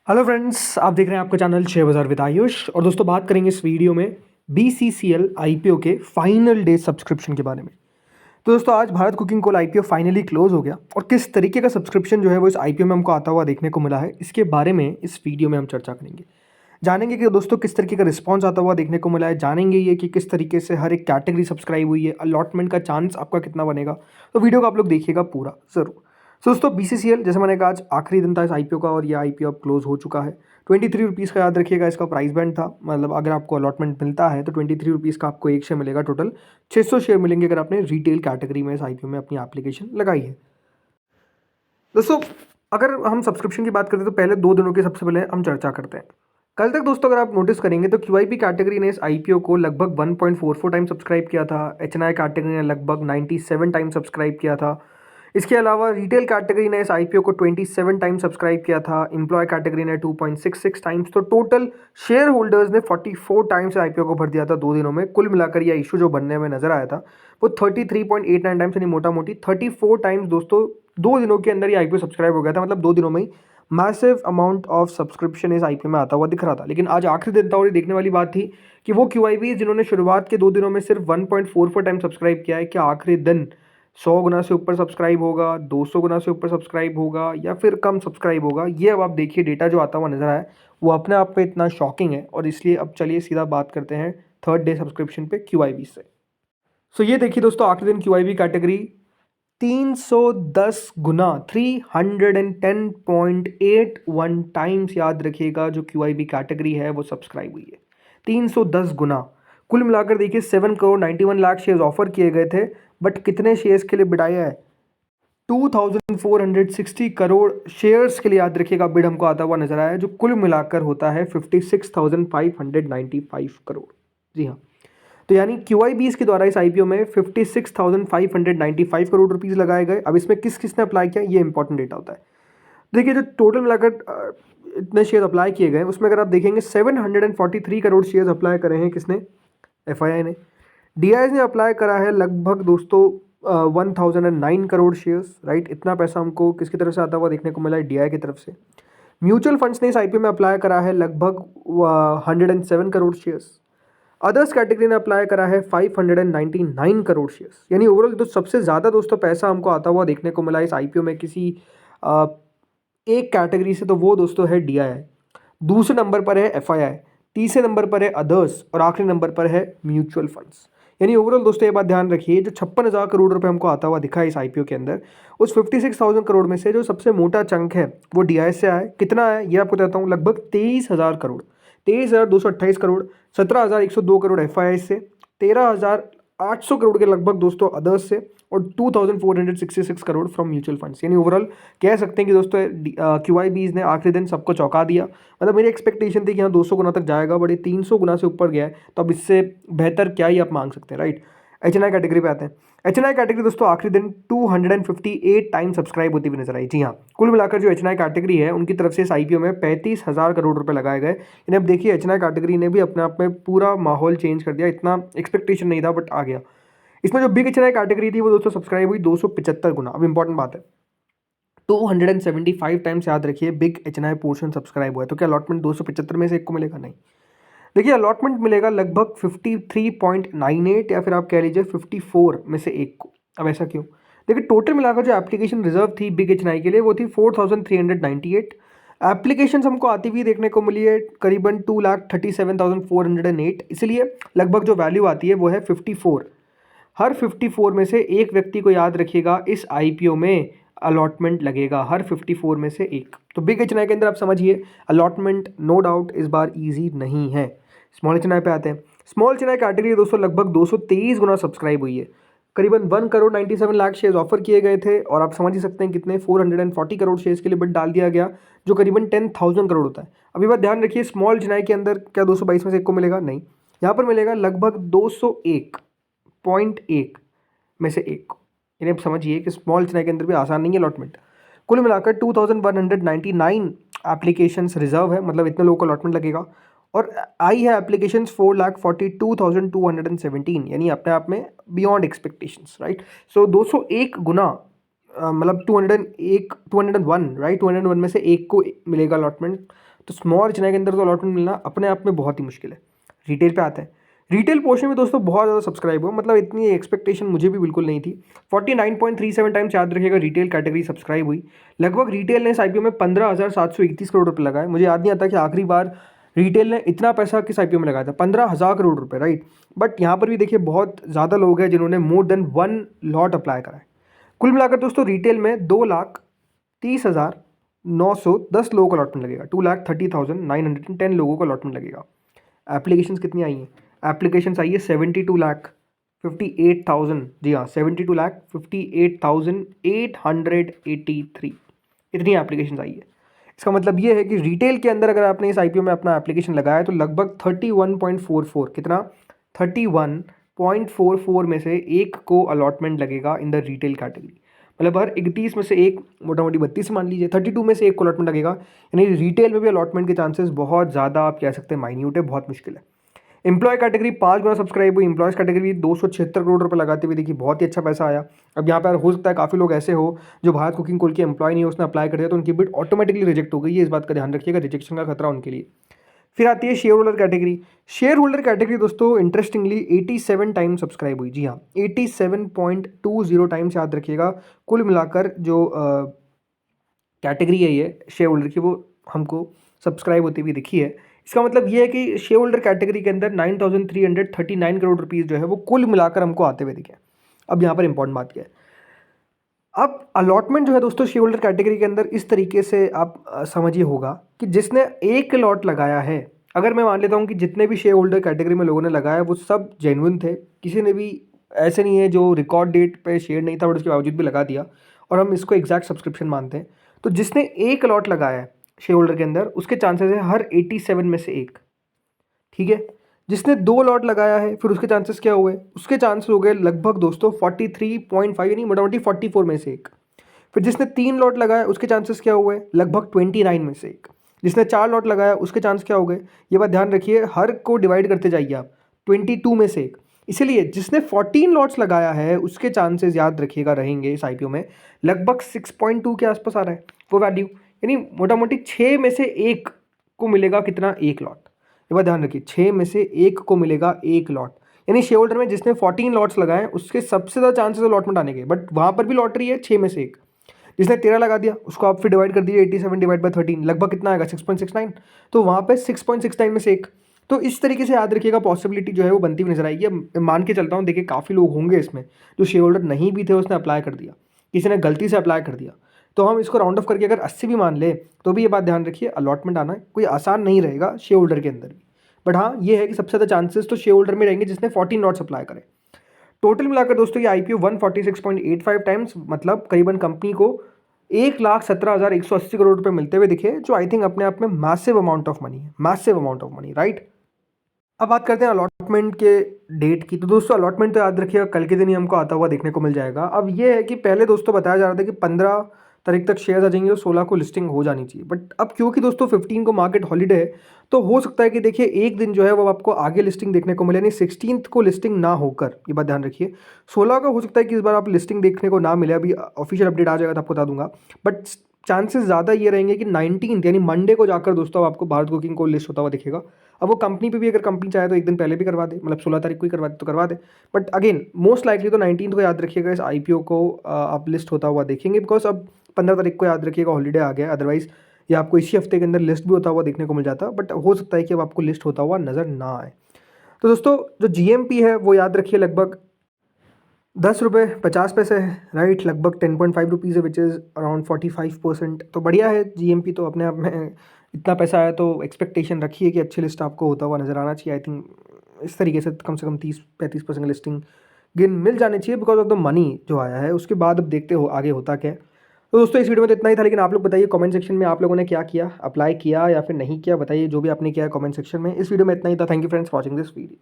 Hello friends, आप देख रहे हैं आपका चैनल शेयर बाजार विद आयुष। और दोस्तों, बात करेंगे इस वीडियो में बीसीसीएल आईपीओ के फाइनल डे सब्सक्रिप्शन के बारे में। तो दोस्तों, आज Bharat cooking coal IPO finally close हो गया और किस तरीके का सब्सक्रिप्शन जो है वो इस आईपीओ में हमको आता हुआ देखने को मिला है, इसके बारे में इस वीडियो में हम चर्चा करेंगे। जानेंगे कि दोस्तों किस तरीके का रिस्पॉन्स आता हुआ देखने को मिला है, जानेंगे ये कि किस तरीके से हर एक कैटेगरी सब्सक्राइब हुई है, अलॉटमेंट का चांस आपका कितना बनेगा। तो वीडियो को आप लोग देखिएगा पूरा ज़रूर। सो दोस्तों, बीसीसीएल जैसे मैंने कहा आज आखिरी दिन था इस आईपीओ का और ये आईपीओ अब क्लोज हो चुका है। 23 रुपीज़ का याद रखिएगा इसका प्राइस बैंड था। मतलब अगर आपको अलॉटमेंट मिलता है तो 23 रुपीज़ का आपको एक शेयर मिलेगा। टोटल 600 शेयर मिलेंगे अगर आपने रिटेल कैटेगरी में इस आईपीओ में अपनी एप्लीकेशन लगाई है। दोस्तों, अगर हम सब्सक्रिप्शन की बात करते हैं तो पहले 2 दिनों की सबसे पहले हम चर्चा करते हैं। कल तक दोस्तों अगर आप नोटिस करेंगे तो क्यूआईबी कैटेगरी ने इस आईपीओ को लगभग 1.44 टाइम सब्सक्राइब किया था। एचएनआई कैटेगरी ने लगभग 97 टाइम सब्सक्राइब किया था। इसके अलावा रिटेल कैटेगरी ने इस आईपीओ को 27 टाइम सब्सक्राइब किया था। एम्प्लॉय कैटेगरी ने 2.66 टाइम्स। तो टोटल शेयर होल्डर्स ने 44 टाइम्स आईपीओ को भर दिया था 2 दिनों में। कुल मिलाकर यह इशू जो बनने में नजर आया था वो 33.89 टाइम्स, यानी मोटा मोटी 34 टाइम्स दोस्तों 2 दिनों के अंदर ये आईपीओ सब्सक्राइब हो गया था। मतलब 2 दिनों में ही मैसिव अमाउंट ऑफ सब्सक्रिप्शन इस आईपीओ में आता हुआ दिख रहा था। लेकिन आज आखिरी दिन था और ये देखने वाली बात थी कि वो क्यूआईबी जिन्होंने शुरुआत के 2 दिनों में सिर्फ 1.44 टाइम सब्सक्राइब किया है, क्या आखिरी दिन 100 गुना से ऊपर सब्सक्राइब होगा, 200 गुना से ऊपर सब्सक्राइब होगा या फिर कम सब्सक्राइब होगा। ये अब आप देखिए, डेटा जो आता हुआ नजर आया वो अपने आप में इतना शॉकिंग है। और इसलिए अब चलिए सीधा बात करते हैं थर्ड डे सब्सक्रिप्शन पे क्यूआईबी से। सो ये देखिए दोस्तों, आखिरी दिन क्यूआईबी कैटेगरी 310 गुना 310.81 टाइम्स, याद रखिएगा, जो क्यूआईबी कैटेगरी है वो सब्सक्राइब हुई है 310 गुना। कुल मिलाकर देखिए 7 करोड़ 91 लाख शेयर्स ऑफर किए गए थे, बट कितने शेयर्स के लिए बिडाया है? 2460 करोड़ शेयर्स के लिए, याद रखिएगा, बिड हमको आता हुआ नजर आया, जो कुल मिलाकर होता है 56,595 करोड़। जी हाँ, तो यानी क्यूआईबीज के द्वारा इस आईपीओ में 56,595 करोड़ रुपीस लगाए गए। अब इसमें किस किसने अप्लाई किया, ये इंपॉर्टेंट डेटा होता है। देखिए, जो टोटल मिलाकर इतने शेयर अप्लाई किए गए उसमें अगर आप देखेंगे 743 करोड़ शेयर अप्लाई करे हैं किसने? एफआईआई ने। डीआईएस ने अप्लाई करा है लगभग दोस्तों 1009 करोड़ शेयर्स। राइट, इतना पैसा हमको किसकी तरफ से आता हुआ देखने को मिला है? डीआई की तरफ से। म्यूचुअल फंड्स ने इस आईपीओ में अप्लाई करा है लगभग 107 करोड़ शेयर्स। अदर्स कैटेगरी ने अप्लाई करा है 599 करोड़ शेयर्स। यानी ओवरऑल तो सबसे ज़्यादा दोस्तों पैसा हमको आता हुआ देखने को मिला इस आईपीओ में किसी आ, एक कैटेगरी से, तो वो दोस्तों है डीआईआई। दूसरे नंबर पर है एफआईआई, तीसरे नंबर पर है अदर्स और आखिरी नंबर पर है म्यूचुअल फंड्स। यानी ओवरऑल दोस्तों ये बात ध्यान रखिए, जो 56,000 करोड़ रुपए हमको आता हुआ दिखा है इस आईपीओ के अंदर, उस 56,000 करोड़ में से जो सबसे मोटा चंक है वो डीआई से आया। कितना है ये आपको बताता हूँ, लगभग 23,000 करोड़, 23,228 करोड़, 17,102 करोड़ एफआईआई से, 13,800 करोड़ के लगभग दोस्तों अदर्स से, और 2,466 करोड़ फ्रॉम म्यूचुअल फंड्स। यानी ओवरऑल कह सकते हैं कि दोस्तों क्यूआईबीज ने आखिरी दिन सबको चौंका दिया। मतलब मेरी एक्सपेक्टेशन थी कि यहाँ 200 गुना तक जाएगा, बट ये 300 गुना से ऊपर गया है, तो अब इससे बेहतर क्या ही आप मांग सकते हैं। राइट, एचएनआई कैटेगरी पे आते हैं। एचएनआई कैटेगरी दोस्तों आखिरी दिन 258 टाइम सब्सक्राइब होती हुई नजर आई। जी हाँ, कुल मिलाकर जो एचएनआई कैटेगरी है उनकी तरफ से इस आईपीओ में 35,000 करोड़ रुपए लगाए गए। यानी अब देखिए, एचएनआई कैटेगरी ने भी अपने आप में पूरा माहौल चेंज कर दिया। इतना एक्सपेक्टेशन नहीं था बट आ गया। इसमें जो बिग एचएनआई कैटेगरी थी वो दोस्तों सब्सक्राइब हुई 275 गुना। अब इंपॉर्टेंट बात है, 275 टाइम्स, याद रखिए, बिग एचएनआई पोर्शन सब्सक्राइब हुआ है। तो क्या अलॉटमेंट 275 में से एक को मिलेगा? नहीं। देखिए, अलॉटमेंट मिलेगा लगभग 53.98 या फिर आप कह लीजिए 54 में से एक को। अब ऐसा क्यों? देखिए, टोटल मिलाकर जो एप्लीकेशन रिजर्व थी बिग एचएनआई के लिए वो थी 4,398 एप्लीकेशन हमको आती हुई देखने को मिली है, करीबन 2,37,408। इसलिए लगभग जो वैल्यू आती है वो है 54। हर 54 में से एक व्यक्ति को, याद रखिएगा, इस आईपीओ में अलॉटमेंट लगेगा, हर 54 में से एक। तो बिग एचएनआई के अंदर आप समझिए अलॉटमेंट नो डाउट इस बार इजी नहीं है। स्मॉल एचएनआई पे आते हैं। स्मॉल एचएनआई कैटेगरी दोस्तों लगभग 223 गुना सब्सक्राइब हुई है। करीबन 1 करोड़ 97 लाख शेयर्स ऑफर किए गए थे और आप समझ ही सकते हैं कितने, 440 करोड़ शेयर्स के लिए बिड डाल दिया गया, जो करीबन 10,000 करोड़ होता है। अभी बात ध्यान रखिए, स्मॉल एचएनआई के अंदर क्या 222 में से एक को मिलेगा? नहीं, यहाँ पर मिलेगा लगभग 201.1 में से एक को। यानी आप समझिए कि स्मॉल एचएनआई के अंदर भी आसान नहीं है अलॉटमेंट। कुल मिलाकर 2,199 एप्लीकेशंस रिजर्व है, मतलब इतने लोगों को अलॉटमेंट लगेगा। और आई है एप्लीकेशंस 4,42,217, यानी अपने आप में बियॉन्ड एक्सपेक्टेशंस। राइट, सो 201 गुना, मतलब 201 201, राइट, 201 में से एक को मिलेगा अलॉटमेंट। तो स्मॉल चेन्नई के अंदर तो अलॉटमेंट मिलना अपने आप में बहुत ही मुश्किल है। रिटेल पे आते हैं। रिटेल पोर्शन में दोस्तों बहुत ज़्यादा सब्सक्राइब हुआ, मतलब इतनी एक्सपेक्टेशन मुझे भी बिल्कुल नहीं थी। 49.37 टाइम्स याद रखिएगा रिटेल कैटेगरी सब्सक्राइब हुई। लगभग रिटेल ने इस आईपीओ में 15,731 करोड़ रुपये लगाए। मुझे याद नहीं आता कि आखिरी बार रिटेल ने इतना पैसा किस आईपीओ में लगाया था, 15,000 करोड़ रुपये, राइट। बट यहाँ पर भी देखिए बहुत ज़्यादा लोग हैं जिन्होंने मोर देन 1 लॉट अप्लाई करा है। कुल मिलाकर दोस्तों रिटेल में 2,30,910 लोगों का अलॉटमेंट लगेगा, 2,30,910 लोगों का अलॉटमेंट लगेगा। एप्लीकेशंस कितनी आई हैं? एप्लीकेशंस आई है 72,58,000, जी हाँ 72,58,883, इतनी एप्लीकेशंस आई है। इसका मतलब ये है कि रिटेल के अंदर अगर आपने इस आईपीओ में अपना एप्लीकेशन लगाया तो लगभग 31.44, कितना 31.44 में से एक को अलॉटमेंट लगेगा इन द रिटेल कैटेगरी। मतलब हर 31 में से एक, मोटा मोटी 32 मान लीजिए, 32 में से एक को अलॉटमेंट लगेगा। यानी रिटेल में भी अलॉटमेंट के चांसेस बहुत ज़्यादा, आप कह सकते हैं माइन्यूट है, बहुत मुश्किल है। एम्प्लॉय कैटेगरी 5 गुना सब्सक्राइब हुई। एम्प्लॉयज कैटेगरी 276 करोड़ रुपए लगाते हुए देखिए बहुत ही अच्छा पैसा आया। अब यहाँ पर हो सकता है काफ़ी लोग ऐसे हो जो भारत कुकिंग कोल के एम्प्लॉय नहीं हो, उसने अप्लाई कर दिया तो उनकी बिड ऑटोमेटिकली रिजेक्ट हो गई है। इस बात का ध्यान रखिएगा, रिजेक्शन का खतरा उनके लिए। फिर आती है share holder category. Share holder category दोस्तों इंटरेस्टिंगली 87 टाइम सब्सक्राइब हुई। जी हाँ 87.20 टाइम्स याद रखिएगा। कुल मिलाकर जो कैटेगरी है ये शेयर होल्डर की, वो हमको सब्सक्राइब होती हुई दिखी है। इसका मतलब ये है कि शेयर होल्डर कैटेगरी के अंदर 9,339 करोड़ रुपीज़ जो है वो कुल मिलाकर हमको आते हुए दिखे। अब यहाँ पर इंपॉर्टेंट बात क्या है, अब अलॉटमेंट जो है दोस्तों शेयर होल्डर कैटेगरी के अंदर इस तरीके से आप समझिए होगा कि जिसने एक लॉट लगाया है, अगर मैं मान लेता हूँ कि जितने भी शेयर होल्डर कैटेगरी में लोगों ने लगाया वो सब जेन्युइन थे, किसी ने भी ऐसे नहीं है जो रिकॉर्ड डेट पे शेयर नहीं था बट उसके बावजूद भी लगा दिया, और हम इसको एग्जैक्ट सब्सक्रिप्शन मानते हैं, तो जिसने एक लॉट लगाया है शेयर होल्डर के अंदर उसके चांसेस है हर 87 में से एक, ठीक है। जिसने 2 लॉट लगाया है फिर उसके चांसेस क्या हुए, उसके चांसेस हो गए लगभग दोस्तों 43.5, यानी मोटामोटी 44 में से एक। फिर जिसने 3 लॉट लगाया उसके चांसेस क्या हुए, लगभग 29 में से एक। जिसने 4 लॉट लगाया उसके चांस क्या हो गए, ये बात ध्यान रखिए, हर को डिवाइड करते जाइए आप, 22 में से एक। इसीलिए जिसने 14 लॉट्स लगाया है उसके चांसेस याद रखिएगा रहेंगे इस आईपीओ में लगभग 6.2 के आसपास आ रहा है वो वैल्यू, यानी मोटा मोटी 6 में से एक को मिलेगा कितना, एक लॉट। ये बात ध्यान रखिए, 6 में से एक को मिलेगा एक लॉट, यानी शेयर होल्डर में जिसने 14 लॉट्स लगाए उसके सबसे ज़्यादा चांसेस अलॉटमेंट आने के, बट वहाँ पर भी लॉटरी है 6 में से एक। जिसने 13 लगा दिया उसको आप फिर डिवाइड कर दीजिए 87 डिवाइड बाय 13, लगभग कितना आएगा 6.69, तो वहाँ पे 6.69 में से एक। तो इस तरीके से याद रखिएगा पॉसिबिलिटी जो है वो बनती हुई नजर आएगी। अब मान के चलता हूँ, देखिए काफ़ी लोग होंगे इसमें जो शेयर होल्डर नहीं भी थे, उसने अप्लाई कर दिया, किसी ने गलती से अप्लाई कर दिया, तो हम इसको राउंड ऑफ करके अगर 80 भी मान ले तो भी ये बात ध्यान रखिए अलॉटमेंट आना कोई आसान नहीं रहेगा शेयर होल्डर के अंदर भी। बट हाँ ये है कि सबसे ज़्यादा चांसेस तो शेयर होल्डर में रहेंगे जिसने 14 लॉट्स अप्लाई करे। टोटल मिलाकर दोस्तों ये आईपीओ 146.85 टाइम्स, मतलब करीबन कंपनी को 1,17,180 करोड़ रुपए मिलते हुए दिखे, जो आई थिंक अपने आप में मैसिव अमाउंट ऑफ मनी है, massive amount of money, right. अब बात करते हैं अलॉटमेंट के डेट की। तो दोस्तों अलॉटमेंट तो याद रखिएगा कल के दिन ही हमको आता हुआ देखने को मिल जाएगा। अब ये है कि पहले दोस्तों बताया जा रहा था कि 15 तारीख तक शेयर्स आ जाएंगे और 16 को लिस्टिंग हो जानी चाहिए, बट अब क्योंकि दोस्तों 15 को मार्केट हॉलीडे है तो हो सकता है कि देखिए एक दिन जो है वो आपको आगे लिस्टिंग देखने को मिले, यानी 16 को लिस्टिंग ना होकर, ये बात ध्यान रखिए। 16 का हो सकता है कि इस बार आप लिस्टिंग देखने को ना मिले, अभी ऑफिशियल अपडेट आ जाएगा तो आपको बता दूंगा, बट चांसेस ज़्यादा ये रहेंगे कि 19 यानी मंडे को जाकर दोस्तों आपको भारत कुकिंग को लिस्ट होता हुआ दिखेगा। अब वो कंपनी पे भी अगर कंपनी चाहे तो एक दिन पहले भी करवा दे, मतलब 16 तारीख को ही करवा दे तो करवा दे, बट अगेन मोस्ट लाइकली तो 19 को याद रखिएगा इस आईपीओ को आप लिस्ट होता हुआ देखेंगे, बिकॉज अब 15 तारीख को याद रखिएगा हॉलीडे आ गया, अदरवाइज ये आपको इसी हफ्ते के अंदर लिस्ट भी होता हुआ देखने को मिल जाता, बट हो सकता है कि अब आपको लिस्ट होता हुआ नज़र ना आए। तो दोस्तों जो जीएमपी है वो याद रखिए लगभग 10 रुपये 50 पैसे है, राइट, लगभग 10.5 रुपीज़ है, विच इज़ अराउंड 45%। तो बढ़िया है जीएमपी तो अपने आप में, इतना पैसा आया तो एक्सपेक्टेशन रखिए कि अच्छी लिस्ट आपको होता हुआ नज़र आना चाहिए। आई थिंक इस तरीके से कम 30-35% लिस्टिंग गिन मिल जानी चाहिए बिकॉज ऑफ द मनी जो आया है। उसके बाद अब देखते हो आगे होता क्या है। तो दोस्तों इस वीडियो में तो इतना ही था, लेकिन आप लोग बताइए कमेंट सेक्शन में आप लोगों ने क्या किया, अप्लाई किया या फिर नहीं किया, बताइए जो भी आपने किया है कमेंट सेक्शन में। इस वीडियो में इतना ही था। Thank you friends watching this video.